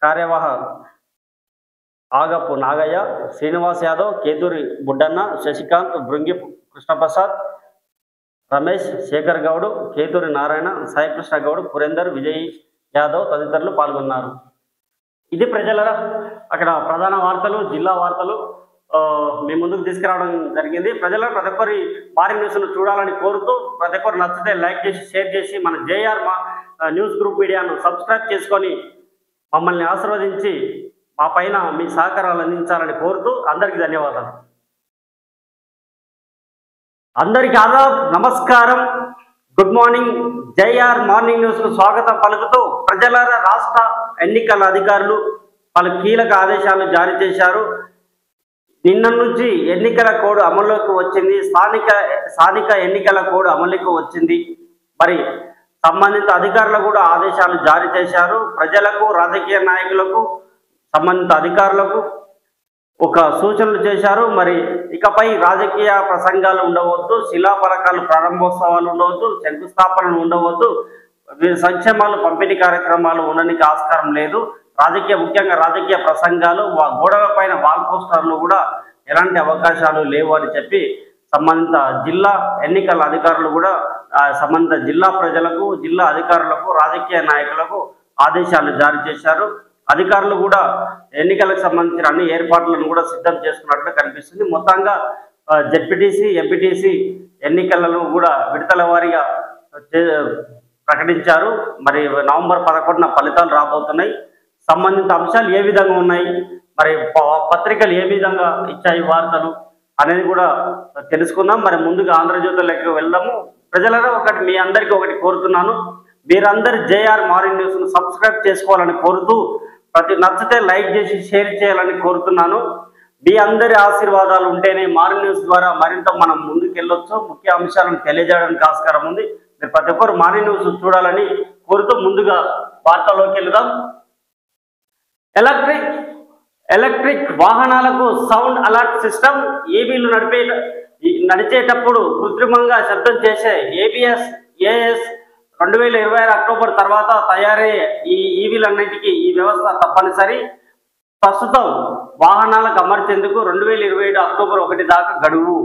కార్యవాహ ఆగపు నాగయ్య, శ్రీనివాస్ యాదవ్, కేతూరి బుడ్డన్న, శశికాంత్, భృంగి కృష్ణప్రసాద్, రమేష్, శేఖర్ గౌడ్, కేతూరి నారాయణ, సాయికృష్ణ గౌడ్, పురేందర్, విజయ్ యాదవ్ తదితరులు పాల్గొన్నారు. ఇది ప్రజలరా అక్కడ ప్రధాన వార్తలు, జిల్లా వార్తలు మీ ముందుకు తీసుకురావడం జరిగింది. ప్రజల ప్రతి ఒక్కరి మార్నింగ్ న్యూస్ను చూడాలని కోరుతూ ప్రతి ఒక్కరు నచ్చితే లైక్ చేసి షేర్ చేసి మన జేఆర్ న్యూస్ గ్రూప్ మీడియాను సబ్స్క్రైబ్ చేసుకొని మమ్మల్ని ఆశీర్వదించి మా పైన మీ సహకారాలు అందించాలని కోరుతూ అందరికీ ధన్యవాదాలు. అందరికీ ఆదాబ్, నమస్కారం, గుడ్ మార్నింగ్. జేఆర్ మార్నింగ్ న్యూస్కు స్వాగతం పలుకుతూ ప్రజల రాష్ట్ర ఎన్నికల అధికారులు పలు కీలక ఆదేశాలు జారీ చేశారు. నిన్న నుంచి ఎన్నికల కోడ్ అమల్లోకి వచ్చింది. స్థానిక ఎన్నికల కోడ్ అమలుకి వచ్చింది. మరి సంబంధిత అధికారులు కూడా ఆదేశాలు జారీ చేశారు. ప్రజలకు, రాజకీయ నాయకులకు, సంబంధిత అధికారులకు ఒక సూచనలు చేశారు. మరి ఇకపై రాజకీయ ప్రసంగాలు ఉండవద్దు, శిలాఫలకాలు ప్రారంభోత్సవాలు ఉండవద్దు, శంకుస్థాపనలు ఉండవద్దు, సంక్షేమాలు పంపిణీ కార్యక్రమాలు ఉండడానికి ఆస్కారం లేదు. ముఖ్యంగా రాజకీయ ప్రసంగాలు, గోడల పైన వాల్ పోస్టర్లు కూడా ఎలాంటి అవకాశాలు లేవు అని చెప్పి సంబంధిత జిల్లా ఎన్నికల అధికారులు కూడా సంబంధిత జిల్లా ప్రజలకు, జిల్లా అధికారులకు, రాజకీయ నాయకులకు ఆదేశాలు జారీ చేశారు. అధికారులు కూడా ఎన్నికలకు సంబంధించిన అన్ని ఏర్పాట్లను కూడా సిద్ధం చేసుకున్నట్లు కనిపిస్తుంది. మొత్తంగా జెడ్పీటీసీ, ఎంపీటీసీ ఎన్నికలను కూడా విడతల వారీగా ప్రకటించారు. మరి నవంబర్ 11న ఫలితాలు రాబోతున్నాయి. సంబంధిత అంశాలు ఏ విధంగా ఉన్నాయి, మరి పత్రికలు ఏ విధంగా ఇచ్చాయి వార్తలు అనేది కూడా తెలుసుకుందాం. మరి ముందుగా ఆంధ్రజ్యోతిలోకి వెళ్దాము. ప్రజలలో మీ అందరికీ ఒకటి కోరుతున్నాను, మీరందరూ జేఆర్ మార్నింగ్ న్యూస్ను సబ్స్క్రైబ్ చేసుకోవాలని కోరుతూ నచ్చితే లైక్ చేసి షేర్ చేయాలని కోరుతున్నాను. మీ అందరి ఆశీర్వాదాలు ఉంటేనే మార్నింగ్ న్యూస్ ద్వారా మరింత మనం ముందుకు వెళ్ళొచ్చు. ముఖ్య అంశాలను తెలియజేయడానికి ఆస్కారం ఉంది. మీరు ప్రతి ఒక్కరు మార్నింగ్ న్యూస్ చూడాలని కోరుతూ ముందుగా వార్తల్లోకి వెళ్దాం. ఎలక్ట్రిక్ వాహనాలకు సౌండ్ అలర్ట్ సిస్టమ్. ఈవీలు నడిచేటప్పుడు కృత్రిమంగా శబ్దం చేసే ABS 2026 అక్టోబర్ తర్వాత తయారయ్యే ఈ ఈవీలన్నింటికీ ఈ వ్యవస్థ తప్పనిసరి. ప్రస్తుతం వాహనాలకు అమర్చేందుకు 2027 అక్టోబర్ 1 దాకా గడువు.